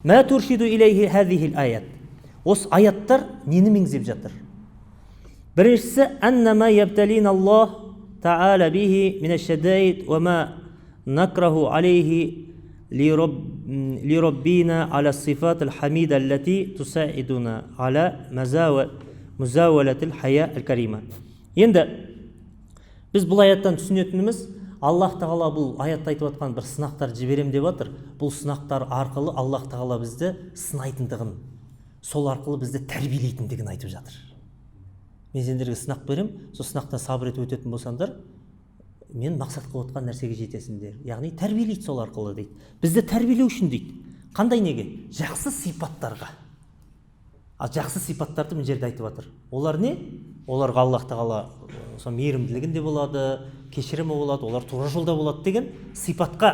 Ма туршиду илейхи хазихил аят. Осы аяттар нені меңзеп жатыр? Біріншісі, аннама ябталин Аллах та'ала бихи минаш-шадаид ва ма накраху алейхи лираббина аля сифат аль-хамида аллати тусаидуна аля музавалатил хая аль-карима. Енді біз бұл аяттан түсінетініміз, Аллах тағала бұл аятта айтып жатқан бір сынақтар жіберем деп жатыр. Бұл сынақтар арқылы Аллах тағала бізді сынайтындығын, сол арқылы бізді тәрбиелейтіндігін айтып жатыр. Мен сендерге сынақ берем, сол сынақтан сабыр етіп өтетін болсаңдар, мен мақсат қылып отқан нәрсеге жетесіңдер. Яғни тәрбиелейді сол арқылы дейді. Бізді тәрбиелеу үшін дейді. Қандай неге? Жақсы сипаттарға. Жақсы сипаттарды мына жерде айтып жатыр. Олар не? Оларға Аллах тағала сол мейірімділігінде болады, кешірімі болады, олар тура жолда болады деген сипатқа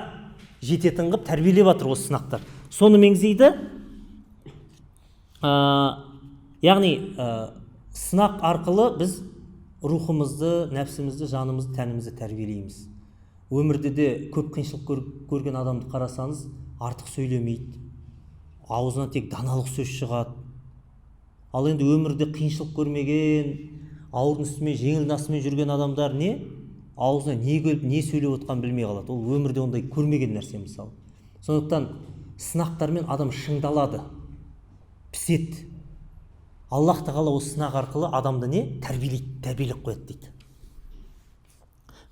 жететін қылып тәрбиелеп жатыр осы сынақтар. Соны меңзейді. Яғни сынақ арқылы біз рухымызды, нәпсімізді, жанымызды, тәнімізді тәрбиелейміз. Өмірде де көп қиыншылық көрген адамды қарасаңыз, артық сөйлемейді, аузынан тек даналық сөз шығады. Ал енді өмірде қиыншылық көрмеген, ауырдың үстімен, жеңілдің астымен жүрген адамдар не? Аузына не келіп, не сөйлеп отқан білмей қалады. Ол өмірде ондай көрмеген нәрсе мысалы. Сондықтан сынақтармен адам шыңдалады, піседі. Аллах тағала осы сынақ арқылы адамды не? Тәрбиелеп қояды дейді.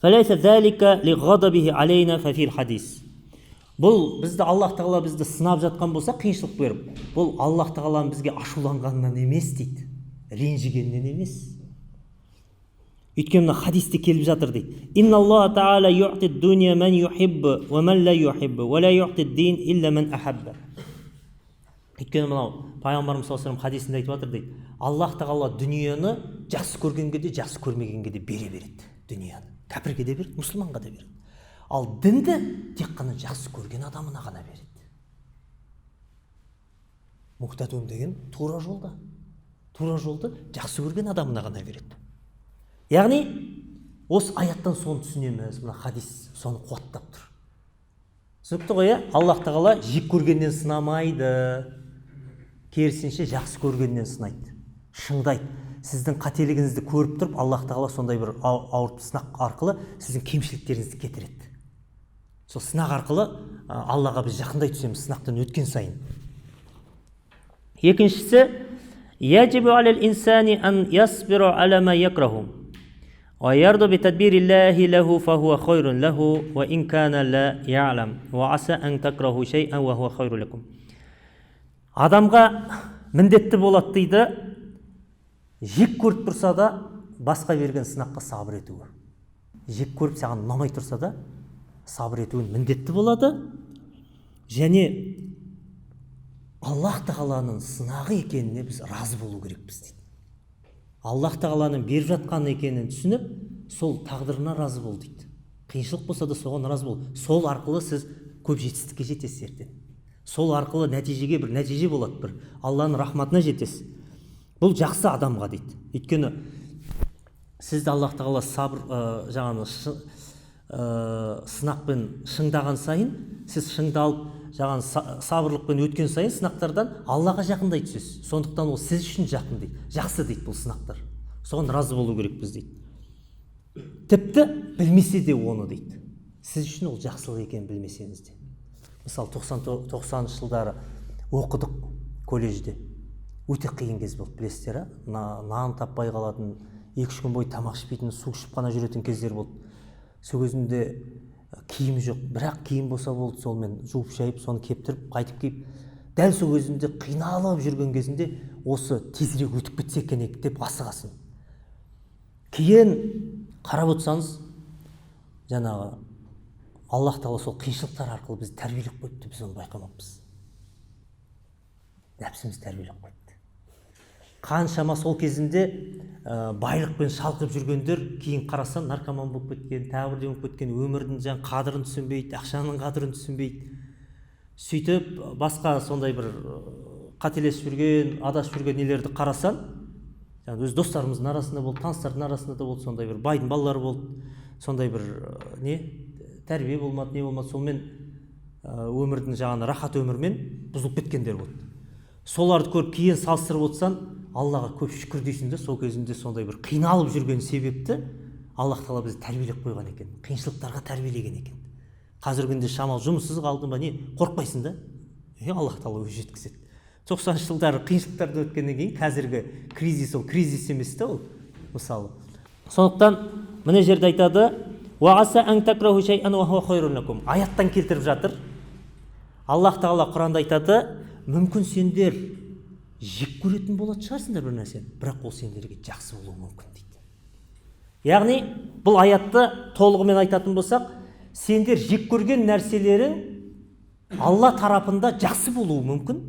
فَلَيْسَ ذَلِكَ لِغَضَبِهِ عَلَيْنَا فَفِي الْحَدِيثِ. Бұл бізді Аллах тағала бізді сынап жатқан болса, қиыншылық беріп, бұл Аллах тағаланың бізге ашуланғанынан емес дейді, ренжігеннен емес. Өйткені хадисте келіп жатыр дейді. Инна Аллах тағала юъти дуния ман юхиббу ва ман ла юхиббу ва ла юъти дин илля ман ахабба. Өйткені мынау пайғамбарымыз саллаллаху алейхи хадисінде айтып жатыр дейді. Аллах тағала дүниені жақсы көргенге де, жақсы көрмегенге де бере береді дүнияны. Кәпірге де береді, мұсылманға да береді. Ал дінді тек қана жақсы көрген адамына ғана береді. Мұқтадун деген тура жолда. Тура жолды жақсы көрген адамына ғана береді. Яғни, осы аяттан соны түсінеміз, мына хадис соны қуаттап тұр. Түсінікті ғой, Аллах тағала жек көргеннен сынамайды, керісінше жақсы көргеннен сынайды, шыңдайды. Сіздің қателігіңізді көріп тұрып, Аллах тағала сондай бір ауыртпа сынақ арқылы сіздің кемшіліктеріңізді кетіреді. Сол сынақ арқылы Аллаға біз жақындай түсеміз сынақтан өткен сайын. Екіншісі, яджибу алал инсани ан ясбиру ала ма якраху ва ярду би тадбириллахи лаху фахуа хайрун лаху ва ин кана ла я'лам ва аса ан такраху шай'ан ва хуа хайру лакум. Адамға міндетті болады дейді, жек көріп тұрса да басқа берген сынаққа сабыр етуі. Жек көріп саған ұнамай тұрса да сабыр етуін міндетті болады. Және Аллах тағаланың сынағы екеніне біз разы болу керекпіз дейді. Аллах тағаланың беріп жатқан екенін түсініп, сол тағдырына разы бол дейді. Қиыншылық болса да соған разы бол. Сол арқылы сіз көп жетістікке жетесіз ертең. Сол арқылы нәтижеге бір нәтиже болады, бір Алланың рахматына жетесіз. Бұл жақсы адамға дейді. Өйткені сізді Аллах тағала сабыр жаңағы сынақпен шыңдаған сайын, сіз шыңдалып жаңағы сабырлықпен өткен сайын сынақтардан Аллаға жақындай түсесіз. Сондықтан ол сіз үшін жақын дейді. Жақсы дейді бұл сынақтар. Соған разы болу керекпіз дейді. Тіпті білмесе де оны дейді. Сіз үшін ол жақсылық екенін білмесеңіз де. Мысалы 90 жылдары оқыдық колледжде. Өте қиын кез болды, білесіздер, нан таппай қалатын, 2-3 күн бойы тамақ ішпейтін, су ішіп қана жүретін кездер болды. Сол кезінде киім жоқ, бірақ киім болса болды, солмен жуып шайып, соны кептіріп, қайтып киіп, дәл сол кезінде қиналып жүрген кезінде осы тезірек өтіп кетсе екен деп асығасың. Кейін қарап отырсаңыз, жаңағы Аллах тағала сол қиыншылықтар арқылы бізді тәрбиелеп қойыпты, біз оны байқамаппыз. Нәпсіміз тәрбиелеп қойыпты. Қаншама сол кезінде байлықпен шалқып жүргендер кейін қарасаң наркоман болып кеткен, тәуірден болып кеткен, өмірдің жаңа қадірін түсінбейді, ақшаның қадірін түсінбейді. Сөйтіп басқа сондай бір қателесіп жүрген, адасып жүрген нелерді қарасаң, өз достарымыздың арасында болды, таныстардың арасында да болды, сондай бір байдың балалары болды, сондай бір тәрбие болмады, не болмады, сонымен өмірдің жаңағы рахат өмірмен бұзылып кеткендер болды. Соларды көріп кейін салыстырып отырсаң, Аллаға көп шүкір дейсің де, сол кезінде сондай бір қиналып жүрген себепті Аллах тағала бізді тәрбиелеп қойған екен, қиыншылықтарға тәрбиелеген екен. Қазіргі күнде шамал жұмыссыз қалдың ба, не қорықпайсың да? Аллах тағала өзі жеткізеді. 90 жылдары қиыншылықтарды өткеннен кейін қазіргі кризис ол кризис емес та ол, мысалы. Сондықтан мына жерде айтады, аяттан келтіріп жатыр. Аллах тағала Құранда айтады, мүмкін сендер жек көретін болатын шығарсыңдар бір нәрсені, бірақ ол сендерге жақсы болуы мүмкін дейді. Яғни бұл аятты толығымен айтатын болсақ, сендер жек көрген нәрселерің Алла тарапында жақсы болуы мүмкін.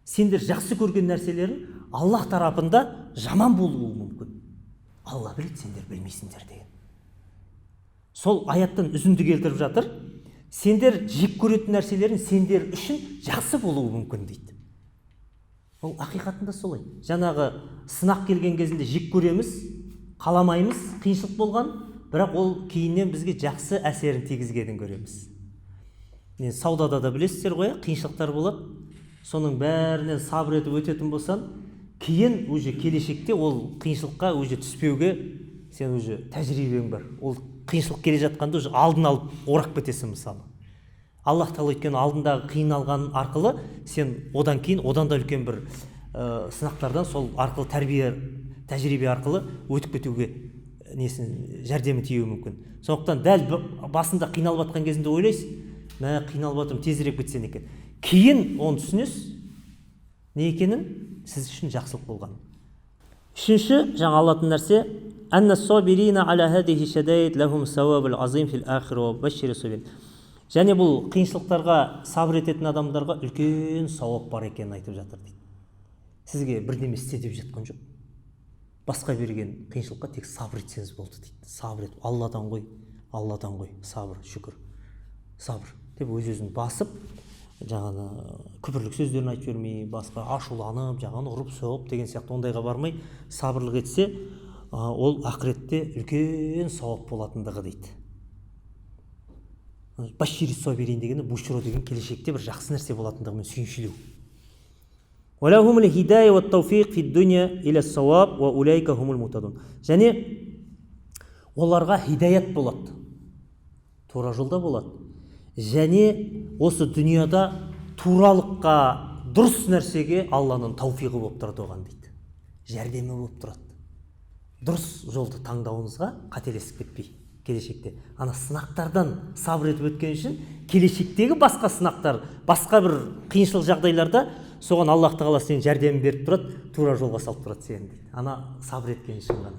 Сендер жақсы көрген нәрселерің Аллах тарапында жаман болуы мүмкін. Алла біледі, сендер білмейсіңдер деген. Сол аяттан үзінді келтіріп жатыр. Сендер жек көретін нәрселерің сендер үшін жақсы болуы мүмкін дейді. Ол ақиқатында солай. Жаңағы сынақ келген кезінде жек көреміз, қаламаймыз, қиыншылық болған, бірақ ол кейіннен бізге жақсы әсерін тигізгенін көреміз. Саудада да білесіздер ғой, қиыншылықтар болады. Соның бәрінен сабыр етіп өтетін болсан, кейін уже келешекте ол қиыншылыққа уже түспеуге сен уже тәжірибең бар. Ол қиыншылық келе жатқанда уже алдын алып орап кетесің мысалы. Аллах тағала өйткені алдындағы қиналған арқылы сен одан кейін одан да үлкен бір сынақтардан сол арқылы тәжірибе арқылы өтіп кетуге жәрдемі тиюі мүмкін. Сондықтан дәл басында қиналып жатқан кезінде ойлайсың, қиналып жатырмын, тезірек бітсен екен. Кейін оны түсінесіз, не екенін сіз үшін жақсылық болған. Үшінші жаңа алатын нәрсе, және бұл қиыншылықтарға сабыр ететін адамдарға үлкен сауап бар екенін айтып жатыр дейді. Сізге бірдеме істе деп жатқан жоқ. Басқа берген қиыншылыққа тек сабыр етсеңіз болды дейді. Сабыр етіп, Алладан ғой, сабыр, шүкір, сабыр деп өз-өзін басып, жаңағы күпірлік сөздерін айтып жүрмей, басқа ашуланып, жаңағы ұрып соғып деген сияқты ондайға бармай, сабырлық етсе, ол ақыретте үлкен сауап болатындығы дейді. Башири собирин дегені бушро деген келешекте бір жақсы нәрсе болатындығымен сүйіншілеу. Және оларға хидаят болады, тура жолда болады. Және осы дүнияда туралыққа, дұрыс нәрсеге Алланың тауфиқы болып тұрады оған дейді. Жәрдемі болып тұрады. Дұрыс жолды таңдауыңызға қателесіп кетпей келешекте. Ана сынақтардан сабыр етіп өткен үшін келешектегі басқа сынақтар, басқа бір қиыншылық жағдайларда соған Аллах тағала сен жәрдемін беріп тұрады, тура жолға салып тұрады сені дейді. Ана сабыр еткен үшін ғана.